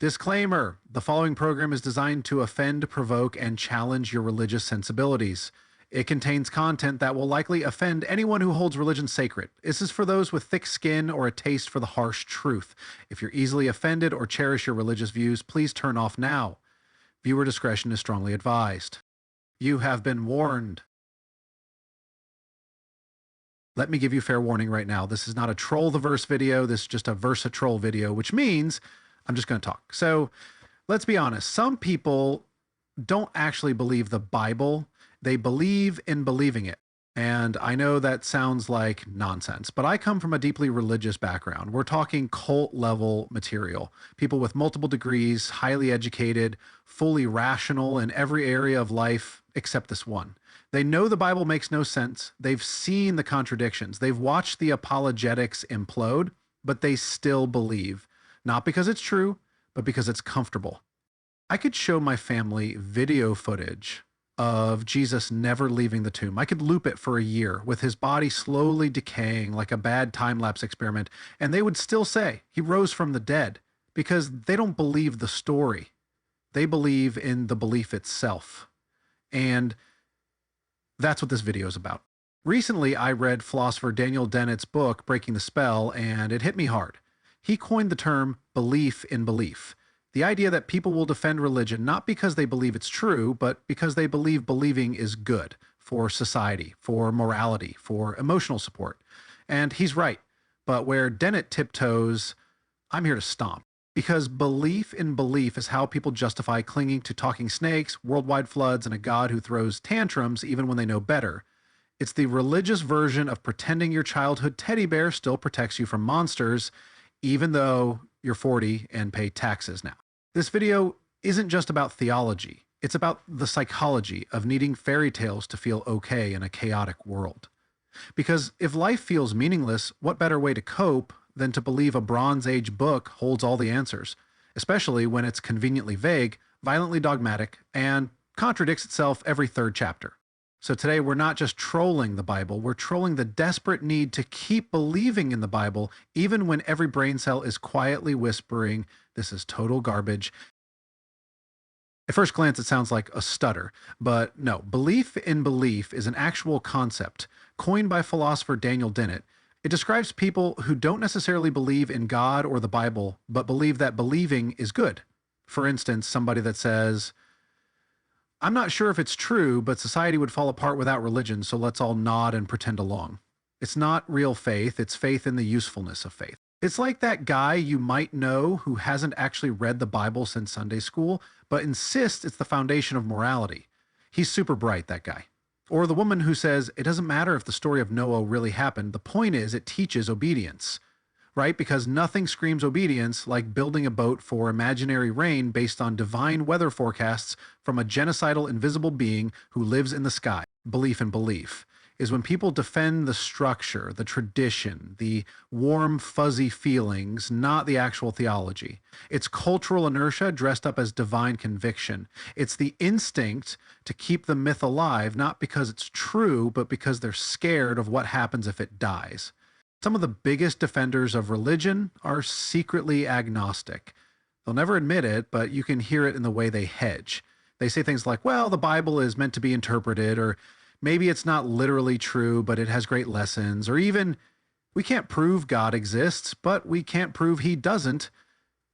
Disclaimer: the following program is designed to offend, provoke, and challenge your religious sensibilities. It contains content that will likely offend anyone who holds religion sacred. This is for those with thick skin or a taste for the harsh truth. If you're easily offended or cherish your religious views, please turn off now. Viewer discretion is strongly advised. You have been warned. Let me give you fair warning right now. This is not a troll the verse video. This is just a versa-troll video, which means I'm just going to talk. So let's be honest. Some people don't actually believe the Bible. They believe in believing it. And I know that sounds like nonsense, but I come from a deeply religious background. We're talking cult level material. People with multiple degrees, highly educated, fully rational in every area of life except this one. They know the Bible makes no sense. They've seen the contradictions. They've watched the apologetics implode, but they still believe. Not because it's true, but because it's comfortable. I could show my family video footage of Jesus never leaving the tomb. I could loop it for a year with his body slowly decaying like a bad time-lapse experiment, and they would still say he rose from the dead because they don't believe the story. They believe in the belief itself. And that's what this video is about. Recently, I read philosopher Daniel Dennett's book, Breaking the Spell, and it hit me hard. He coined the term belief in belief. The idea that people will defend religion not because they believe it's true, but because they believe believing is good for society, for morality, for emotional support. And he's right. But where Dennett tiptoes, I'm here to stomp. Because belief in belief is how people justify clinging to talking snakes, worldwide floods, and a God who throws tantrums even when they know better. It's the religious version of pretending your childhood teddy bear still protects you from monsters, even though you're 40 and pay taxes now. This video isn't just about theology. It's about the psychology of needing fairy tales to feel okay in a chaotic world. Because if life feels meaningless, what better way to cope than to believe a Bronze Age book holds all the answers, especially when it's conveniently vague, violently dogmatic, and contradicts itself every third chapter. So today we're not just trolling the Bible, we're trolling the desperate need to keep believing in the Bible even when every brain cell is quietly whispering, this is total garbage. At first glance it sounds like a stutter, but no, belief in belief is an actual concept coined by philosopher Daniel Dennett. It describes people who don't necessarily believe in God or the Bible, but believe that believing is good. For instance, somebody that says, I'm not sure if it's true, but society would fall apart without religion, so let's all nod and pretend along. It's not real faith, it's faith in the usefulness of faith. It's like that guy you might know who hasn't actually read the Bible since Sunday school, but insists it's the foundation of morality. He's super bright, that guy. Or the woman who says, it doesn't matter if the story of Noah really happened, the point is it teaches obedience. Right? Because nothing screams obedience like building a boat for imaginary rain based on divine weather forecasts from a genocidal invisible being who lives in the sky. Belief in belief is when people defend the structure, the tradition, the warm, fuzzy feelings, not the actual theology. It's cultural inertia dressed up as divine conviction. It's the instinct to keep the myth alive, not because it's true, but because they're scared of what happens if it dies. Some of the biggest defenders of religion are secretly agnostic. They'll never admit it, but you can hear it in the way they hedge. They say things like, well, the Bible is meant to be interpreted, or maybe it's not literally true, but it has great lessons, or even, we can't prove God exists, but we can't prove he doesn't.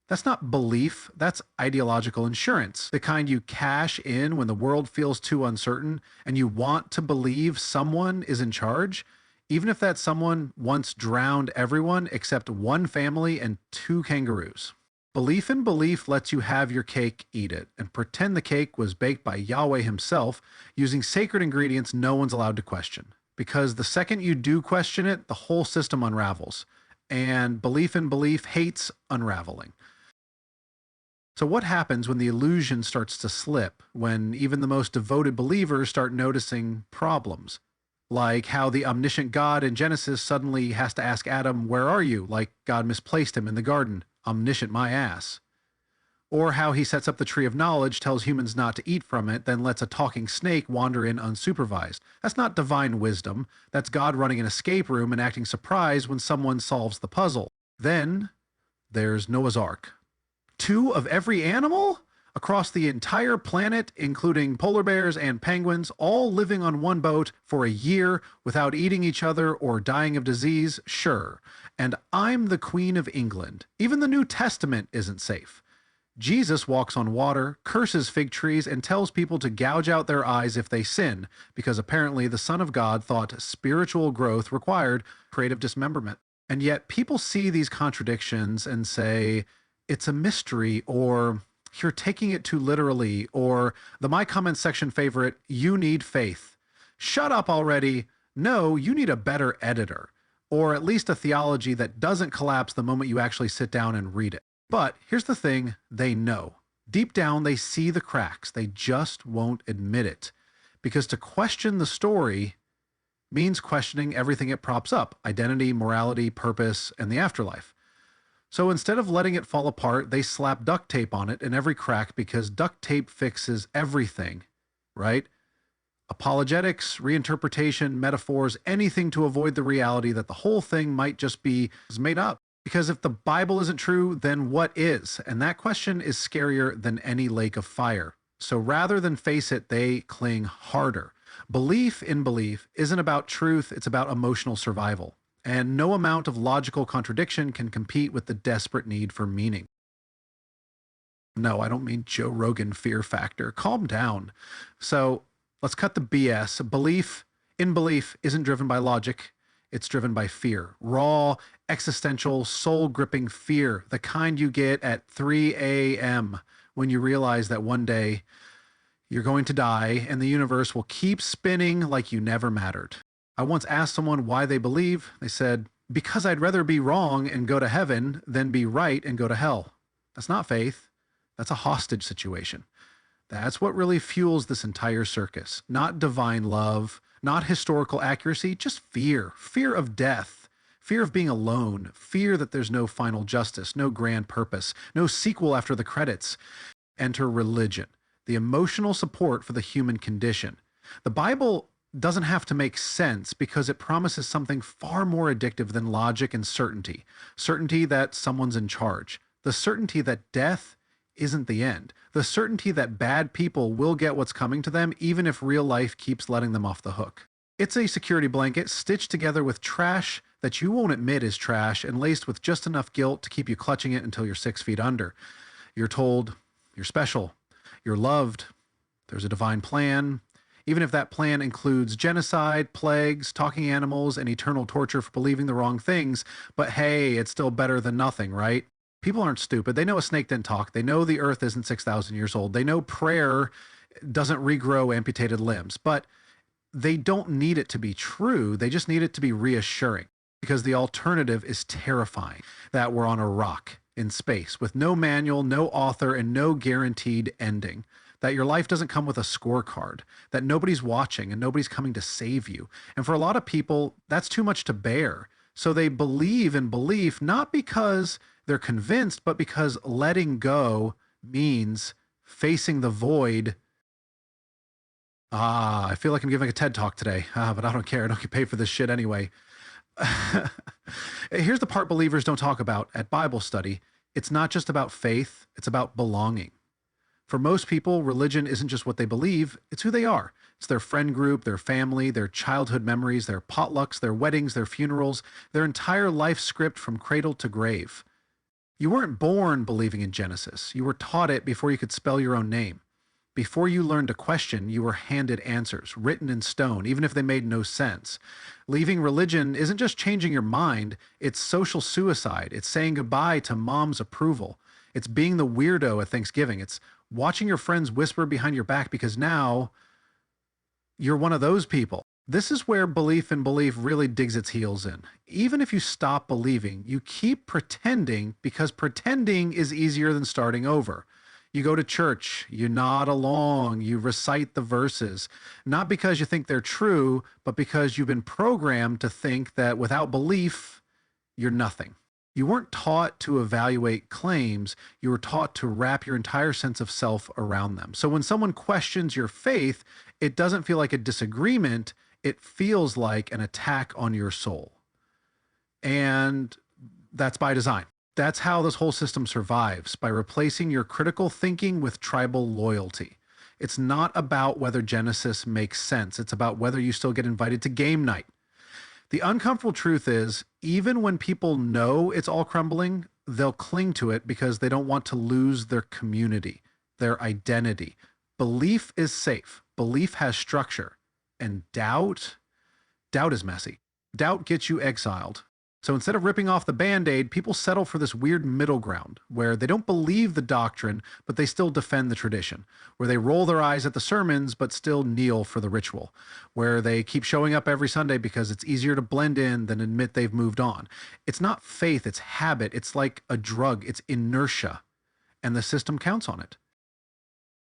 That's not belief, that's ideological insurance, the kind you cash in when the world feels too uncertain and you want to believe someone is in charge, even if that someone once drowned everyone except one family and 2 kangaroos. Belief in belief lets you have your cake, eat it, and pretend the cake was baked by Yahweh himself using sacred ingredients no one's allowed to question. Because the second you do question it, the whole system unravels. And belief in belief hates unraveling. So what happens when the illusion starts to slip, when even the most devoted believers start noticing problems? Like how the omniscient God in Genesis suddenly has to ask Adam, where are you? Like God misplaced him in the garden. Omniscient my ass. Or how he sets up the tree of knowledge, tells humans not to eat from it, then lets a talking snake wander in unsupervised. That's not divine wisdom. That's God running an escape room and acting surprised when someone solves the puzzle. Then there's Noah's Ark. 2 of every animal across the entire planet, including polar bears and penguins, all living on one boat for a year without eating each other or dying of disease? Sure. And I'm the Queen of England. Even the New Testament isn't safe. Jesus walks on water, curses fig trees, and tells people to gouge out their eyes if they sin, because apparently the Son of God thought spiritual growth required creative dismemberment. And yet people see these contradictions and say, it's a mystery, or you're taking it too literally, or the my comments section favorite, you need faith. Shut up already. No, you need a better editor, or at least a theology that doesn't collapse the moment you actually sit down and read it. But here's the thing, they know. Deep down, they see the cracks. They just won't admit it. Because to question the story means questioning everything it props up: identity, morality, purpose, and the afterlife. So instead of letting it fall apart, they slap duct tape on it in every crack, because duct tape fixes everything, right? Apologetics, reinterpretation, metaphors, anything to avoid the reality that the whole thing might just be made up. Because if the Bible isn't true, then what is? And that question is scarier than any lake of fire. So rather than face it, they cling harder. Belief in belief isn't about truth, it's about emotional survival. And no amount of logical contradiction can compete with the desperate need for meaning. No, I don't mean Joe Rogan fear factor. Calm down. So let's cut the BS. Belief in belief isn't driven by logic. It's driven by fear. Raw, existential, soul-gripping fear. The kind you get at 3 a.m. when you realize that one day you're going to die and the universe will keep spinning like you never mattered. I once asked someone why they believe. They said, because I'd rather be wrong and go to heaven than be right and go to hell. That's not faith. That's a hostage situation. That's what really fuels this entire circus. Not divine love, not historical accuracy, just fear. Fear of death, fear of being alone, fear that there's no final justice, no grand purpose, no sequel after the credits. Enter religion, the emotional support for the human condition. The Bible doesn't have to make sense because it promises something far more addictive than logic and certainty. Certainty that someone's in charge. The certainty that death isn't the end. The certainty that bad people will get what's coming to them even if real life keeps letting them off the hook. It's a security blanket stitched together with trash that you won't admit is trash and laced with just enough guilt to keep you clutching it until you're 6 feet under. You're told you're special, you're loved, there's a divine plan, even if that plan includes genocide, plagues, talking animals, and eternal torture for believing the wrong things. But hey, it's still better than nothing, right? People aren't stupid. They know a snake didn't talk. They know the earth isn't 6,000 years old. They know prayer doesn't regrow amputated limbs. But they don't need it to be true. They just need it to be reassuring, because the alternative is terrifying, that we're on a rock in space with no manual, no author, and no guaranteed ending. That your life doesn't come with a scorecard, that nobody's watching and nobody's coming to save you. And for a lot of people, that's too much to bear. So they believe in belief, not because they're convinced, but because letting go means facing the void. I feel like I'm giving a TED talk today, but I don't care. I don't get paid for this shit anyway. Here's the part believers don't talk about at Bible study. It's not just about faith, it's about belonging. For most people, religion isn't just what they believe, it's who they are. It's their friend group, their family, their childhood memories, their potlucks, their weddings, their funerals, their entire life script from cradle to grave. You weren't born believing in Genesis. You were taught it before you could spell your own name. Before you learned to question, you were handed answers, written in stone, even if they made no sense. Leaving religion isn't just changing your mind, it's social suicide. It's saying goodbye to mom's approval. It's being the weirdo at Thanksgiving. It's watching your friends whisper behind your back because now you're one of those people. This is where belief in belief really digs its heels in. Even if you stop believing, you keep pretending because pretending is easier than starting over. You go to church, you nod along, you recite the verses, not because you think they're true, but because you've been programmed to think that without belief, you're nothing. You weren't taught to evaluate claims, you were taught to wrap your entire sense of self around them. So when someone questions your faith, it doesn't feel like a disagreement, it feels like an attack on your soul. And that's by design. That's how this whole system survives, by replacing your critical thinking with tribal loyalty. It's not about whether Genesis makes sense. It's about whether you still get invited to game night. The uncomfortable truth is, even when people know it's all crumbling, they'll cling to it because they don't want to lose their community, their identity. Belief is safe. Belief has structure. And doubt is messy. Doubt gets you exiled. So instead of ripping off the Band-Aid, people settle for this weird middle ground where they don't believe the doctrine, but they still defend the tradition, where they roll their eyes at the sermons, but still kneel for the ritual, where they keep showing up every Sunday because it's easier to blend in than admit they've moved on. It's not faith, it's habit. It's like a drug, it's inertia, and the system counts on it.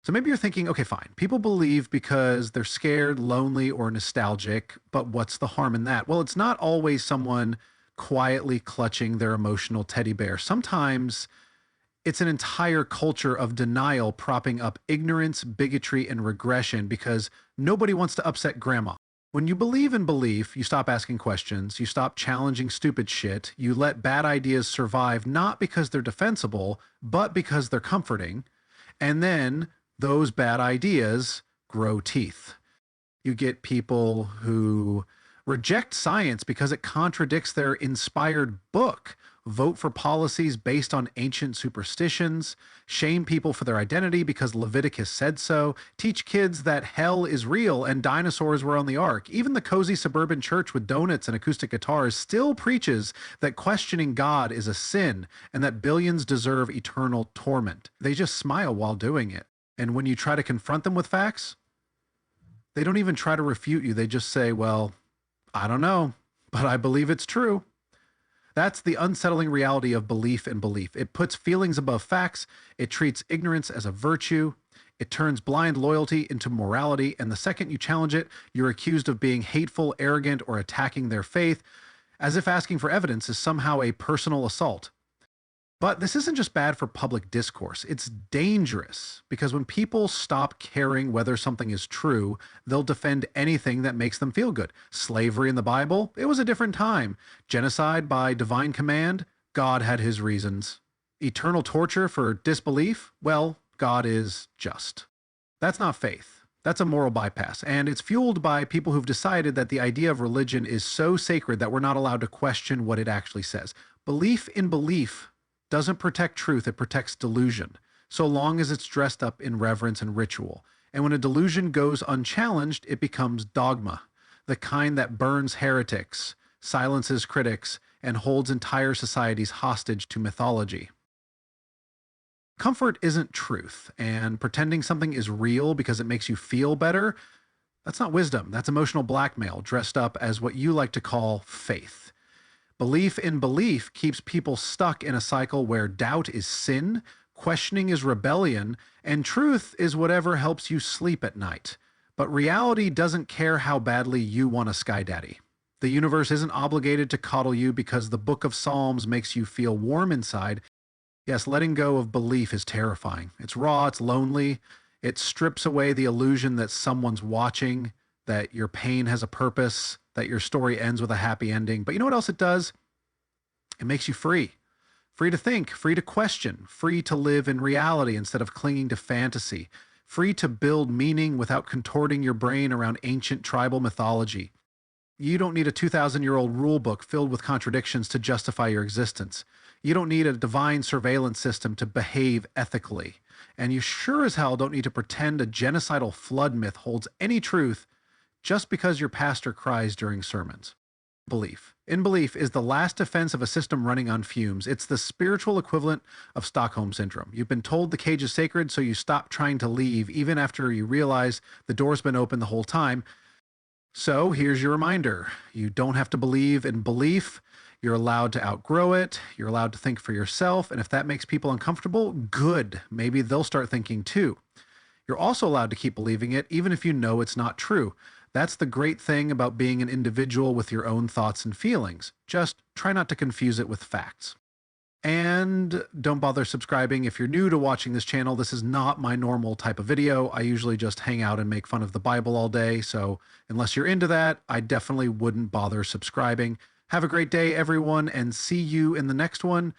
So maybe you're thinking, okay, fine. People believe because they're scared, lonely, or nostalgic, but what's the harm in that? Well, it's not always someone quietly clutching their emotional teddy bear. Sometimes it's an entire culture of denial propping up ignorance, bigotry, and regression because nobody wants to upset grandma. When you believe in belief, you stop asking questions, you stop challenging stupid shit, you let bad ideas survive not because they're defensible, but because they're comforting, and then those bad ideas grow teeth. You get people who reject science because it contradicts their inspired book, vote for policies based on ancient superstitions, shame people for their identity because Leviticus said so, teach kids that hell is real and dinosaurs were on the ark. Even the cozy suburban church with donuts and acoustic guitars still preaches that questioning God is a sin and that billions deserve eternal torment. They just smile while doing it. And when you try to confront them with facts, they don't even try to refute you. They just say, well, I don't know, but I believe it's true. That's the unsettling reality of belief in belief. It puts feelings above facts. It treats ignorance as a virtue. It turns blind loyalty into morality. And the second you challenge it, you're accused of being hateful, arrogant, or attacking their faith, as if asking for evidence is somehow a personal assault. But this isn't just bad for public discourse. It's dangerous because when people stop caring whether something is true, they'll defend anything that makes them feel good. Slavery in the Bible, it was a different time. Genocide by divine command, God had his reasons. Eternal torture for disbelief, well, God is just. That's not faith. That's a moral bypass, and it's fueled by people who've decided that the idea of religion is so sacred that we're not allowed to question what it actually says. Belief in belief doesn't protect truth, it protects delusion, so long as it's dressed up in reverence and ritual. And when a delusion goes unchallenged, it becomes dogma, the kind that burns heretics, silences critics, and holds entire societies hostage to mythology. Comfort isn't truth, and pretending something is real because it makes you feel better, that's not wisdom, that's emotional blackmail dressed up as what you like to call faith. Belief in belief keeps people stuck in a cycle where doubt is sin, questioning is rebellion, and truth is whatever helps you sleep at night. But reality doesn't care how badly you want a sky daddy. The universe isn't obligated to coddle you because the Book of Psalms makes you feel warm inside. Yes, letting go of belief is terrifying. It's raw, it's lonely, it strips away the illusion that someone's watching, that your pain has a purpose, that your story ends with a happy ending. But you know what else it does? It makes you free. Free to think, free to question, free to live in reality instead of clinging to fantasy, free to build meaning without contorting your brain around ancient tribal mythology. You don't need a 2,000-year-old rule book filled with contradictions to justify your existence. You don't need a divine surveillance system to behave ethically. And you sure as hell don't need to pretend a genocidal flood myth holds any truth just because your pastor cries during sermons. Belief. In belief is the last defense of a system running on fumes. It's the spiritual equivalent of Stockholm Syndrome. You've been told the cage is sacred, so you stop trying to leave, even after you realize the door's been open the whole time. So here's your reminder. You don't have to believe in belief. You're allowed to outgrow it. You're allowed to think for yourself. And if that makes people uncomfortable, good. Maybe they'll start thinking too. You're also allowed to keep believing it, even if you know it's not true. That's the great thing about being an individual with your own thoughts and feelings. Just try not to confuse it with facts. And don't bother subscribing if you're new to watching this channel. This is not my normal type of video. I usually just hang out and make fun of the Bible all day. So unless you're into that, I definitely wouldn't bother subscribing. Have a great day, everyone, and see you in the next one.